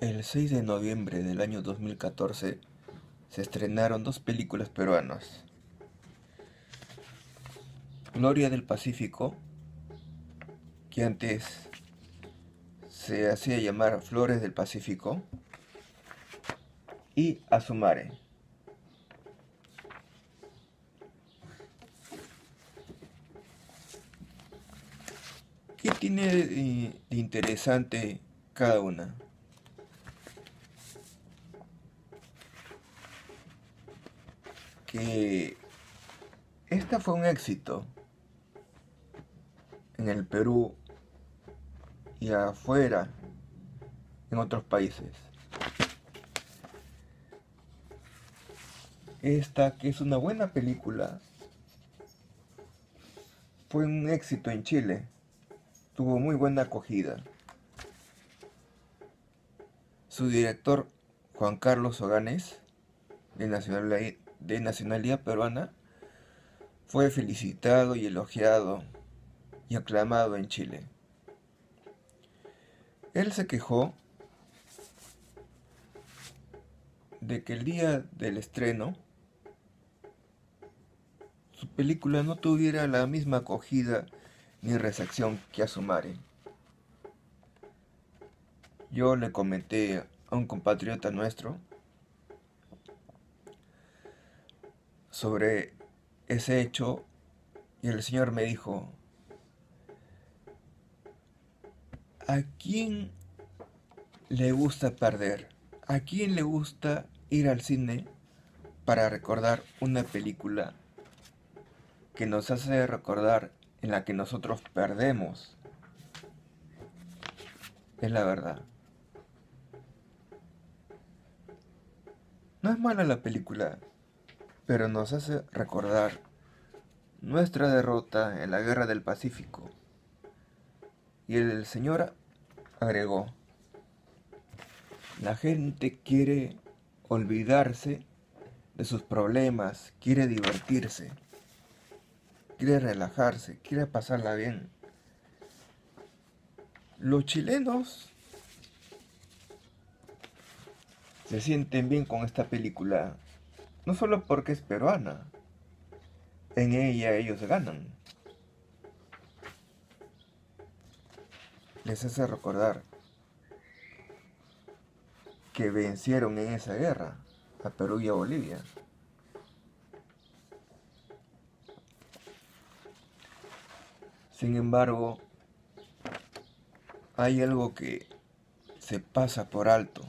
El 6 de noviembre del año 2014 se estrenaron dos películas peruanas, Gloria del Pacífico, que antes se hacía llamar Flores del Pacífico, y Azumare. ¿Qué tiene de interesante cada una? Que esta fue un éxito en el Perú y afuera, en otros países. Esta, que es una buena película, fue un éxito en Chile. Tuvo muy buena acogida. Su director, Juan Carlos Oganes, de nacionalidad peruana, fue felicitado y elogiado y aclamado en Chile. Él se quejó de que el día del estreno su película no tuviera la misma acogida ni recepción que Azumare. Yo le comenté a un compatriota nuestro sobre ese hecho y el señor me dijo: ¿a quién le gusta perder? ¿A quién le gusta ir al cine para recordar una película que nos hace recordar en la que nosotros perdemos? Es la verdad. No es mala la película, pero nos hace recordar nuestra derrota en la Guerra del Pacífico. Y el señor agregó: la gente quiere olvidarse de sus problemas, quiere divertirse, quiere relajarse, quiere pasarla bien. Los chilenos se sienten bien con esta película, no solo porque es peruana, en ella ellos ganan. Les hace recordar que vencieron en esa guerra a Perú y a Bolivia. Sin embargo, hay algo que se pasa por alto.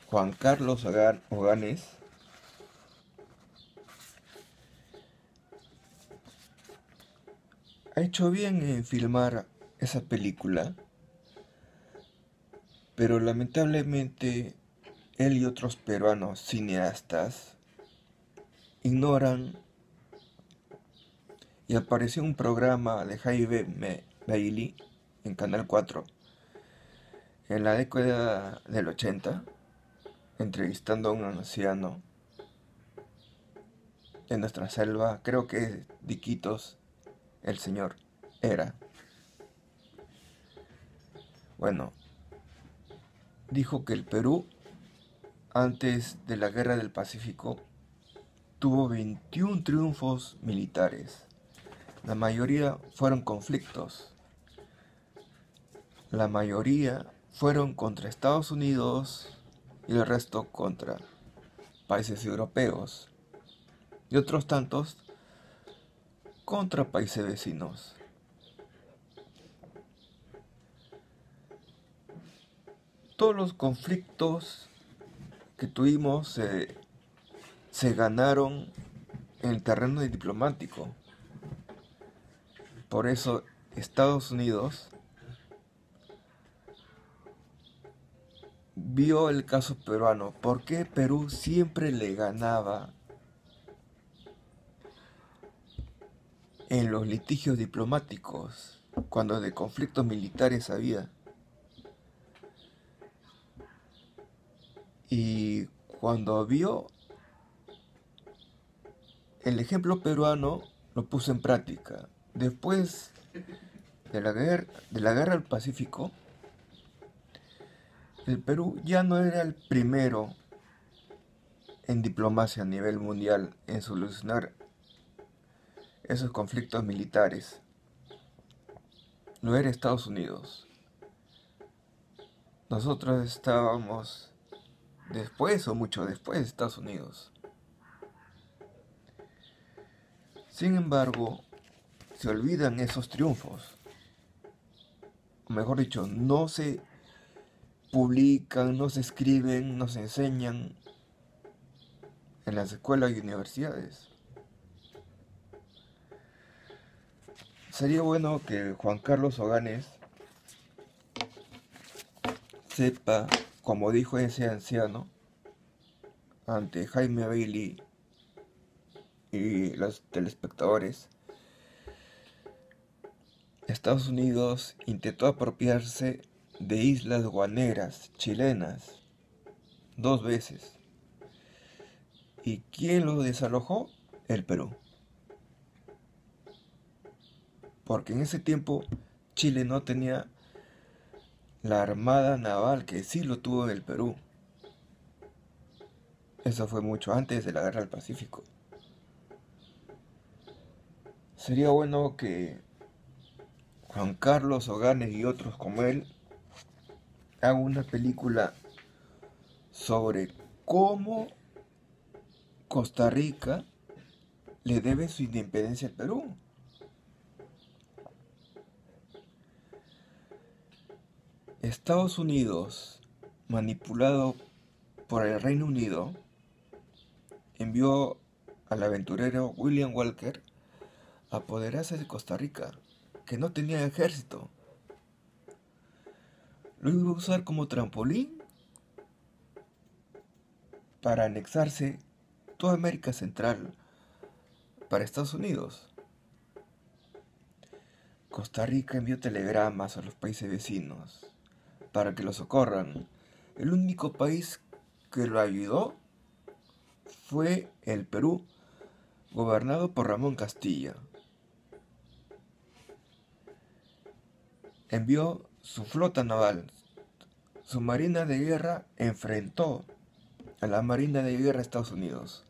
Juan Carlos Oganes ha hecho bien en filmar esa película, pero lamentablemente él y otros peruanos cineastas ignoran, y apareció un programa de Jaime Bailey en Canal 4 en la década del 80, entrevistando a un anciano de nuestra selva, creo que es de Iquitos, el señor era. Bueno, dijo que el Perú, antes de la Guerra del Pacífico, tuvo 21 triunfos militares. La mayoría fueron conflictos. La mayoría fueron contra Estados Unidos y el resto contra países europeos. Y otros tantos contra países vecinos. Todos los conflictos que tuvimos se ganaron en el terreno diplomático. Por eso Estados Unidos vio el caso peruano. ¿Por qué Perú siempre le ganaba en los litigios diplomáticos cuando de conflictos militares había? Y cuando vio el ejemplo peruano, lo puso en práctica. Después de la guerra del Pacífico, el Perú ya no era el primero en diplomacia a nivel mundial en solucionar esos conflictos militares. Lo era Estados Unidos. Nosotros estábamos después o mucho después de Estados Unidos. Sin embargo, se olvidan esos triunfos. O mejor dicho, no se publican, no se escriben, no se enseñan en las escuelas y universidades. Sería bueno que Juan Carlos Oganes sepa, como dijo ese anciano ante Jaime Bailey y los telespectadores, Estados Unidos intentó apropiarse de islas guaneras chilenas 2 veces. ¿Y quién lo desalojó? El Perú. Porque en ese tiempo Chile no tenía la armada naval que sí lo tuvo en el Perú. Eso fue mucho antes de la Guerra del Pacífico. Sería bueno que Juan Carlos Oganes y otros como él hagan una película sobre cómo Costa Rica le debe su independencia al Perú. Estados Unidos, manipulado por el Reino Unido, envió al aventurero William Walker a apoderarse de Costa Rica, que no tenía ejército. Lo iba a usar como trampolín para anexarse toda América Central para Estados Unidos. Costa Rica envió telegramas a los países vecinos para que lo socorran. El único país que lo ayudó fue el Perú, gobernado por Ramón Castilla. Envió su flota naval. Su marina de guerra enfrentó a la marina de guerra de Estados Unidos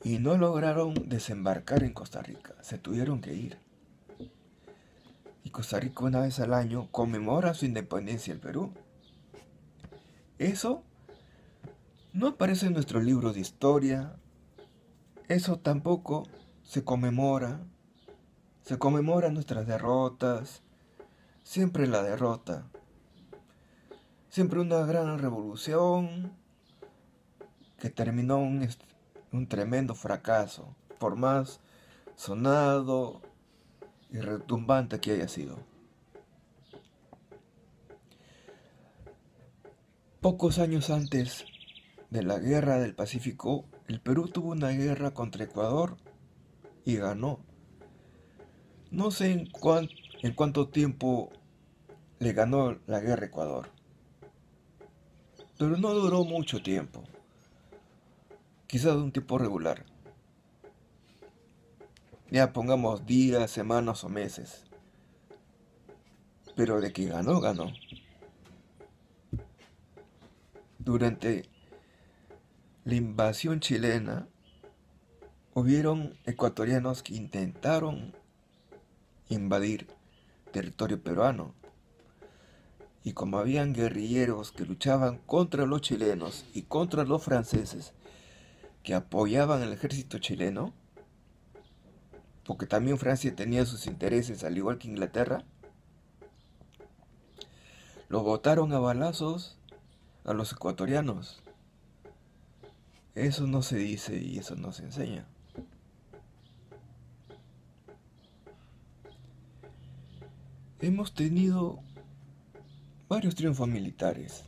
y no lograron desembarcar en Costa Rica. Se tuvieron que ir. Y Costa Rica una vez al año conmemora su independencia del Perú. Eso no aparece en nuestros libros de historia. Eso tampoco se conmemora. Se conmemoran nuestras derrotas. Siempre la derrota. Siempre una gran revolución que terminó un tremendo fracaso, por más sonado y retumbante que haya sido. Pocos años antes de la Guerra del Pacífico, el Perú tuvo una guerra contra Ecuador y ganó. No sé en cuánto tiempo le ganó la guerra a Ecuador, pero no duró mucho tiempo, quizás un tiempo regular. Ya pongamos días, semanas o meses, pero de que ganó, ganó. Durante la invasión chilena, hubieron ecuatorianos que intentaron invadir territorio peruano. Y como habían guerrilleros que luchaban contra los chilenos y contra los franceses que apoyaban al ejército chileno, porque también Francia tenía sus intereses al igual que Inglaterra, los botaron a balazos a los ecuatorianos. Eso no se dice y eso no se enseña. Hemos tenido varios triunfos militares.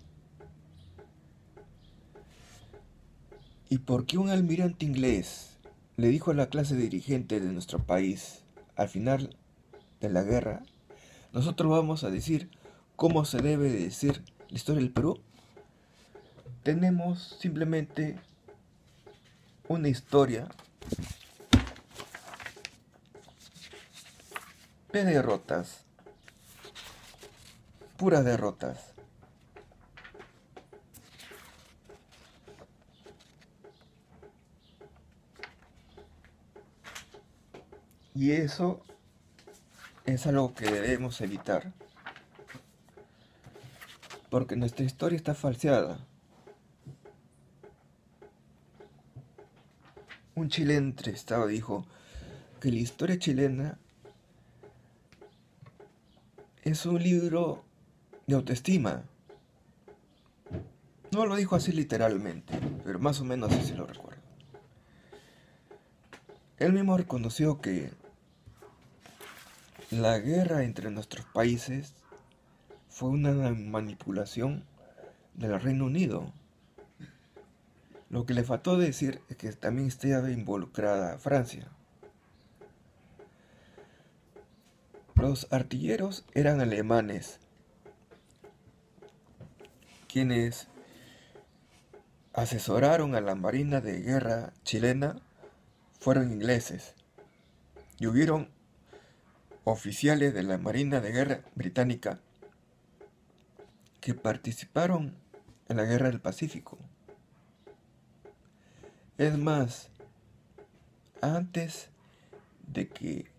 ¿Y por qué un almirante inglés le dijo a la clase dirigente de nuestro país al final de la guerra: nosotros vamos a decir cómo se debe de decir la historia del Perú? Tenemos simplemente una historia de derrotas, puras derrotas. Y eso es algo que debemos evitar, porque nuestra historia está falseada. Un chileno entrevistado dijo que la historia chilena es un libro de autoestima. No lo dijo así literalmente, pero más o menos así lo recuerdo. Él mismo reconoció que la guerra entre nuestros países fue una manipulación del Reino Unido. Lo que le faltó decir es que también estaba involucrada Francia. Los artilleros eran alemanes, quienes asesoraron a la Marina de Guerra chilena fueron ingleses, y hubieron oficiales de la Marina de Guerra británica que participaron en la Guerra del Pacífico. Es más, antes de que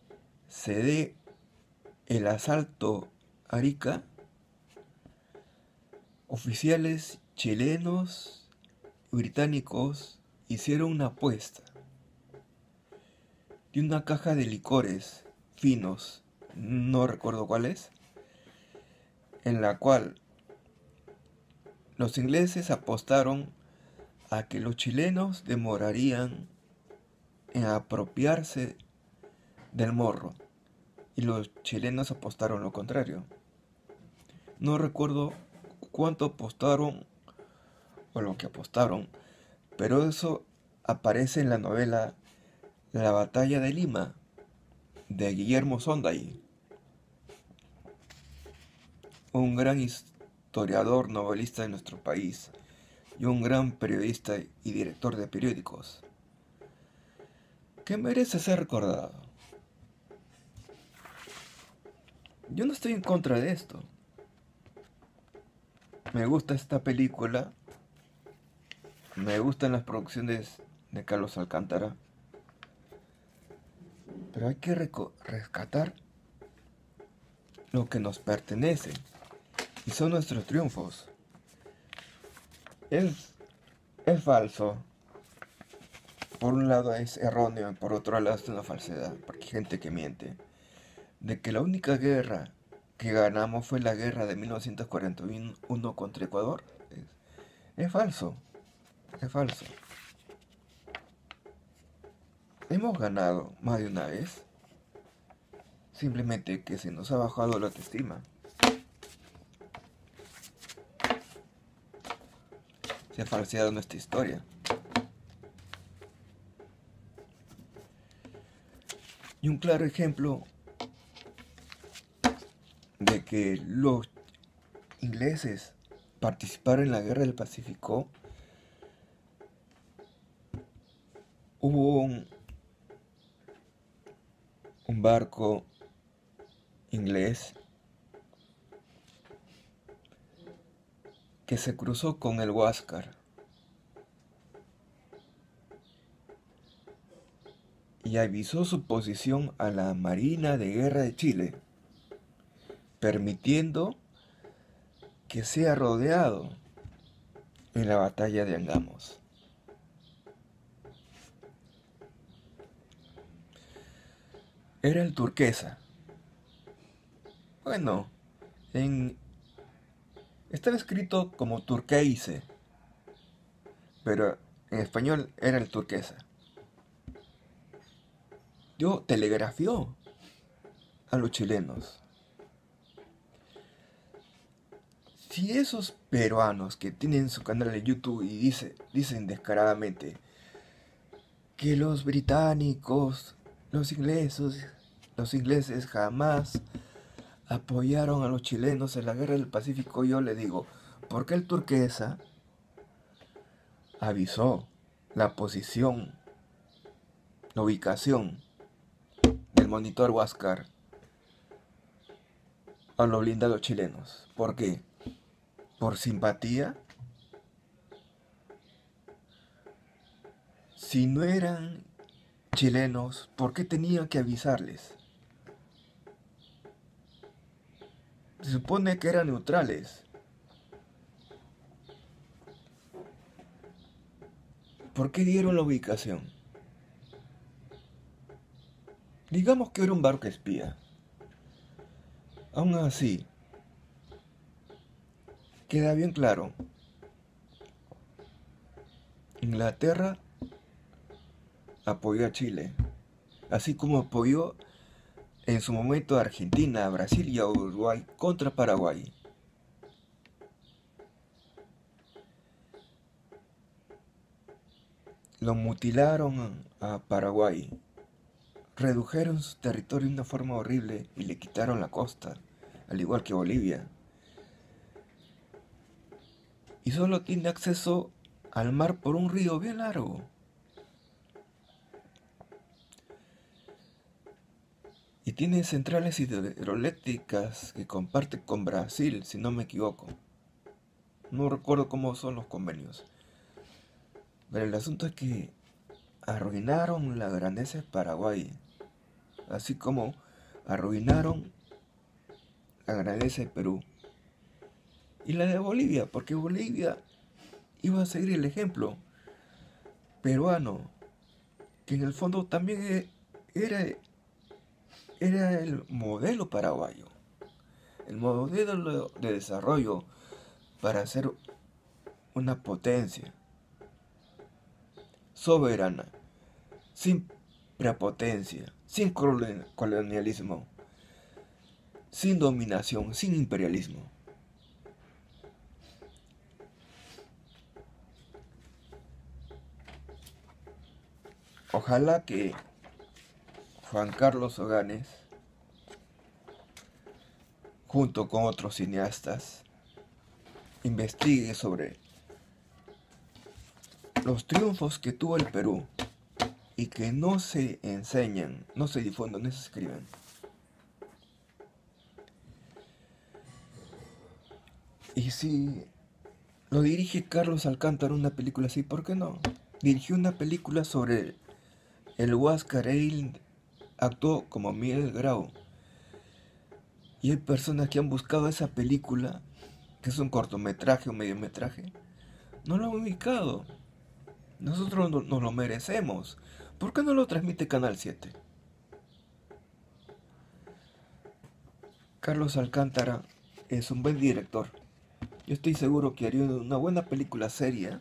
se dé el asalto a Arica, oficiales chilenos y británicos hicieron una apuesta de una caja de licores finos, no recuerdo cuáles, en la cual los ingleses apostaron a que los chilenos demorarían en apropiarse del morro, y los chilenos apostaron lo contrario. No recuerdo cuánto apostaron o lo que apostaron, pero eso aparece en la novela La Batalla de Lima, de Guillermo Sonday, un gran historiador novelista de nuestro país y un gran periodista y director de periódicos, que merece ser recordado. Yo no estoy en contra de esto. Me gusta esta película, me gustan las producciones de Carlos Alcántara, pero hay que rescatar lo que nos pertenece, y son nuestros triunfos. Es falso. Por un lado es erróneo y por otro lado es una falsedad, porque hay gente que miente, de que la única guerra que ganamos fue la guerra de 1941 contra Ecuador. Es falso, es falso. Hemos ganado más de una vez, simplemente que se nos ha bajado la autoestima. Se ha falseado nuestra historia. Y un claro ejemplo de que los ingleses participaron en la guerra del Pacífico, hubo un barco inglés que se cruzó con el Huáscar y avisó su posición a la Marina de Guerra de Chile, permitiendo que sea rodeado en la batalla de Angamos. Era el turquesa. Bueno, estaba escrito como Turqueise, pero en español era el turquesa. Telegrafió a los chilenos. Si esos peruanos que tienen su canal de YouTube y dicen descaradamente que los británicos, los ingleses jamás apoyaron a los chilenos en la guerra del Pacífico, yo le digo, ¿por qué el turquesa avisó la posición, la ubicación del monitor Huáscar a los blindados chilenos. ¿Por qué? ¿Por simpatía? Si no eran chilenos, ¿por qué tenían que avisarles? Se supone que eran neutrales. ¿Por qué dieron la ubicación? Digamos que era un barco espía. Aún así, queda bien claro. Inglaterra apoyó a Chile, así como apoyó en su momento a Argentina, a Brasil y a Uruguay contra Paraguay. Lo mutilaron a Paraguay, redujeron su territorio de una forma horrible y le quitaron la costa, al igual que Bolivia. Y solo tiene acceso al mar por un río bien largo. Y tiene centrales hidroeléctricas que comparte con Brasil, si no me equivoco. No recuerdo cómo son los convenios. Pero el asunto es que arruinaron la grandeza de Paraguay, así como arruinaron la grandeza de Perú y la de Bolivia, porque Bolivia iba a seguir el ejemplo peruano, que en el fondo también era, era el modelo paraguayo, el modelo de desarrollo para ser una potencia soberana, sin prepotencia, sin colonialismo, sin dominación, sin imperialismo. Ojalá que Juan Carlos Oganes, junto con otros cineastas, investigue sobre los triunfos que tuvo el Perú y que no se enseñan, no se difunden, no se escriben. Y si lo dirige Carlos Alcántara una película así, ¿por qué no? Dirigió una película sobre el Huáscar, él actuó como Miguel Grau. Y hay personas que han buscado esa película, que es un cortometraje o mediometraje, no lo han ubicado. Nosotros nos lo merecemos. ¿Por qué no lo transmite Canal 7? Carlos Alcántara es un buen director. Yo estoy seguro que haría una buena película seria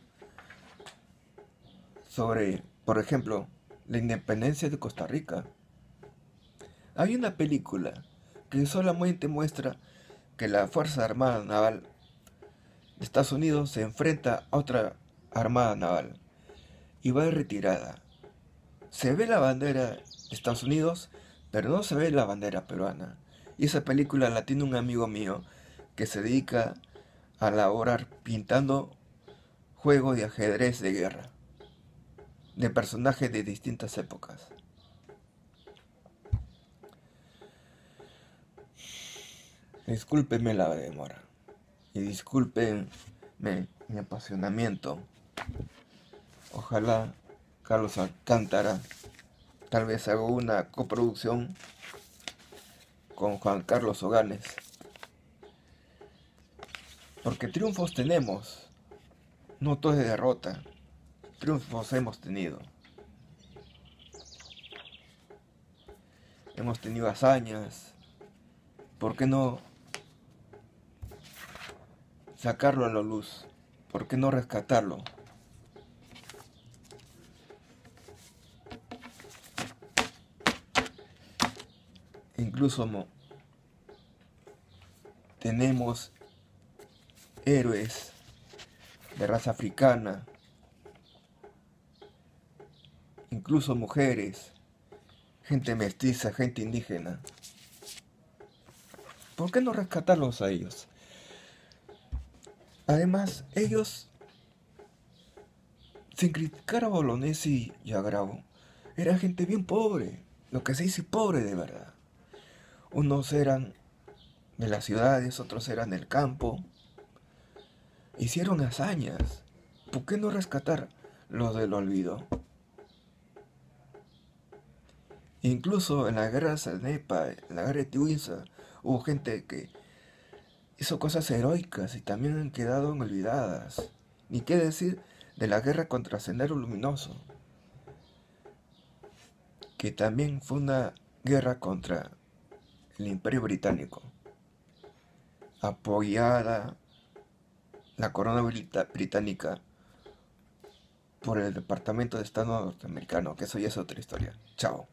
sobre, por ejemplo, la independencia de Costa Rica. Hay una película que solamente muestra que la Fuerza Armada Naval de Estados Unidos se enfrenta a otra Armada Naval y va de retirada. Se ve la bandera de Estados Unidos, pero no se ve la bandera peruana. Y esa película la tiene un amigo mío que se dedica a elaborar pintando juegos de ajedrez de guerra, de personajes de distintas épocas. Discúlpenme la demora y discúlpenme mi apasionamiento. Ojalá Carlos Alcántara tal vez haga una coproducción con Juan Carlos Oganes. Porque triunfos tenemos, no todo es derrota, triunfos hemos tenido. Hemos tenido hazañas, ¿por qué no sacarlo a la luz? ¿Por qué no rescatarlo? Incluso tenemos héroes de raza africana, incluso mujeres, gente mestiza, gente indígena. ¿Por qué no rescatarlos a ellos? Además, ellos, sin criticar a Bolognesi y a Grau, era gente bien pobre, lo que se dice pobre de verdad. Unos eran de las ciudades, otros eran del campo. Hicieron hazañas. ¿Por qué no rescatar los del olvido? Incluso en la guerra de Sanepa, en la guerra de Tiwisa, hubo gente que hizo cosas heroicas y también han quedado olvidadas. Ni qué decir de la guerra contra Sendero Luminoso, que también fue una guerra contra el Imperio Británico, apoyada la corona británica por el Departamento de Estado norteamericano, que eso ya es otra historia. Chao.